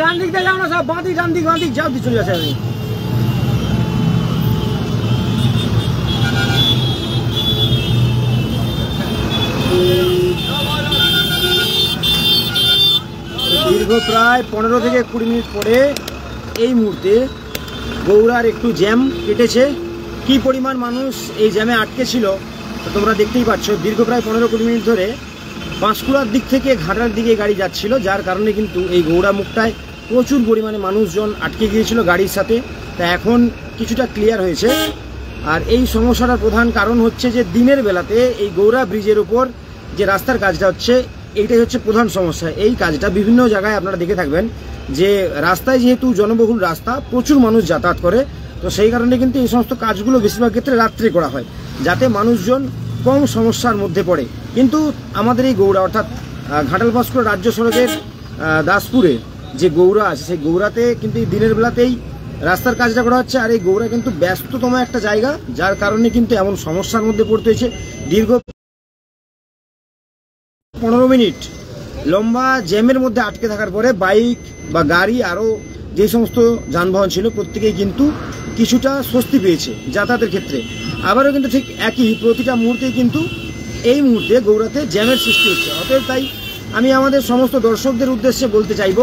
ডান দিক দিয়ে যাও না, সব বাঁ দিক ডান দিক যাও, চলে যাচ্ছে। আমি দীর্ঘ প্রায় 15 থেকে 20 মিনিট পরে এই মুহূর্তে গৌড়ার একটু জ্যাম কেটেছে। কি পরিমাণ মানুষ এই জ্যামে আটকে ছিল তোমরা দেখতেই পাচ্ছ। দীর্ঘ প্রায় 15-20 মিনিট ধরে পাঁশকুড়ার দিক থেকে ঘাটার দিকে গাড়ি যাচ্ছিল, যার কারণে কিন্তু এই গৌড়া মুখটায় প্রচুর পরিমাণে মানুষজন আটকে গিয়েছিল গাড়ির সাথে। তা এখন কিছুটা ক্লিয়ার হয়েছে। আর এই সমস্যাটার প্রধান কারণ হচ্ছে যে দিনের বেলাতে এই গৌড়া ব্রিজের উপর যে রাস্তার কাজটা হচ্ছে, এইটাই হচ্ছে প্রধান সমস্যা। এই কাজটা বিভিন্ন জায়গায় আপনারা দেখে থাকবেন যে রাস্তায় যেহেতু জনবহুল রাস্তা, প্রচুর মানুষ যাতায়াত করে, তো সেই কারণে কিন্তু এই সমস্ত কাজগুলো বেশিরভাগ ক্ষেত্রে রাত্রে করা হয়, যাতে মানুষজন কম সমস্যার মধ্যে পড়ে। কিন্তু আমাদের এই গৌড়া অর্থাৎ ঘাটাল পাঁশকুড়া রাজ্য সড়কের দাসপুরে যে গৌড়া আছে, সেই গৌড়াতে কিন্তু এই দিনের বেলাতেই রাস্তার কাজটা করা হচ্ছে। আর এই গৌড়া কিন্তু ব্যস্ততম একটা জায়গা, যার কারণে কিন্তু এমন সমস্যার মধ্যে পড়তে হয়েছে। দীর্ঘ 15 মিনিট লম্বা জ্যামের মধ্যে আটকে থাকার পরে বাইক বা গাড়ি আরও যে সমস্ত যানবাহন ছিল প্রত্যেকেই কিন্তু কিছুটা স্বস্তি পেয়েছে যাতায়াতের ক্ষেত্রে। আবারও কিন্তু ঠিক একই প্রতিটা মুহূর্তেই কিন্তু এই মুহূর্তে গৌড়াতে জ্যামের সৃষ্টি হচ্ছে। অতএব তাই আমি আমাদের সমস্ত দর্শকদের উদ্দেশ্যে বলতে চাইব,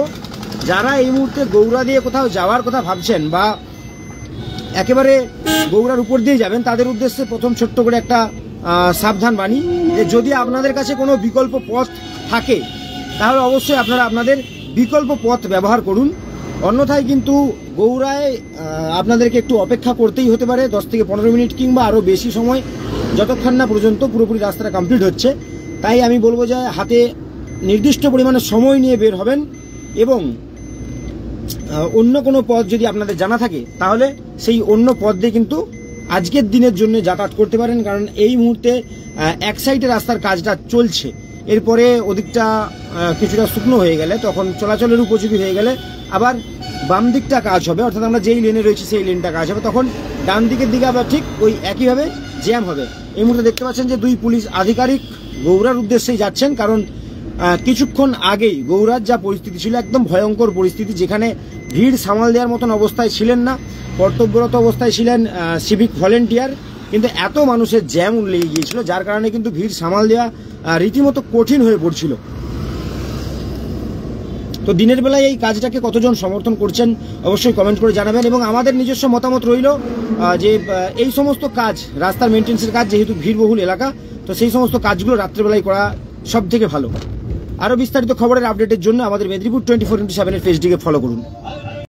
যারা এই মুহূর্তে গৌড়া দিয়ে কোথাও যাওয়ার কথা ভাবছেন বা একেবারে গৌড়ার উপর দিয়ে যাবেন, তাদের উদ্দেশ্যে প্রথম ছোট্ট করে একটা সাবধান বাণী যে যদি আপনাদের কাছে কোনো বিকল্প পথ থাকে তাহলে অবশ্যই আপনারা আপনাদের বিকল্প পথ ব্যবহার করুন। অন্যথায় কিন্তু গৌড়ায় আপনাদেরকে একটু অপেক্ষা করতেই হতে পারে 10 থেকে 15 মিনিট কিংবা আরও বেশি সময়, যতক্ষণ না পর্যন্ত পুরোপুরি রাস্তাটা কমপ্লিট হচ্ছে। তাই আমি বলবো যে হাতে নির্দিষ্ট পরিমাণে সময় নিয়ে বের হবেন এবং অন্য কোনো পথ যদি আপনাদের জানা থাকে তাহলে সেই অন্য পথ দিয়ে কিন্তু আজকের দিনের জন্য যাতায়াত করতে পারেন। কারণ এই মুহূর্তে এক সাইডে রাস্তার কাজটা চলছে, এরপরে ওদিকটা কিছুটা শুকনো হয়ে গেলে, তখন চলাচলের উপযোগী হয়ে গেলে আবার বাম দিকটা কাজ হবে, অর্থাৎ আমরা যেই লেনে রয়েছি সেই লেনটা কাজ হবে, তখন ডান দিকের দিকে আবার ঠিক ওই একইভাবে জ্যাম হবে। এই মুহূর্তে দেখতে পাচ্ছেন যে 2 পুলিশ আধিকারিক গৌড়ার উদ্দেশ্যেই যাচ্ছেন, কারণ কিছুক্ষণ আগেই গৌড়ার যা পরিস্থিতি ছিল একদম ভয়ঙ্কর পরিস্থিতি, যেখানে ভিড় সামাল দেওয়ার মতন অবস্থায় ছিলেন না, কর্তব্যরত অবস্থায় ছিলেন সিভিক ভলেন্টিয়ার, কিন্তু এত মানুষের জ্যাম লেগে গিয়েছিল যার কারণে কিন্তু ভিড় সামাল দেওয়া রীতিমতো কঠিন হয়ে পড়ছিল। তো দিনের বেলায় এই কাজটাকে কতজন সমর্থন করছেন অবশ্যই কমেন্ট করে জানাবেন, এবং আমাদের নিজস্ব মতামত রইল যে এই সমস্ত কাজ রাস্তার মেনটেন্সের কাজ, যেহেতু ভিড়বহুল এলাকা, তো সেই সমস্ত কাজগুলো রাত্রেবেলায় করা সব থেকে ভালো। আরও বিস্তারিত খবরের আপডেটের জন্য আমাদের মেদিনীপুর 24x7 এর পেজটিকে ফলো করুন।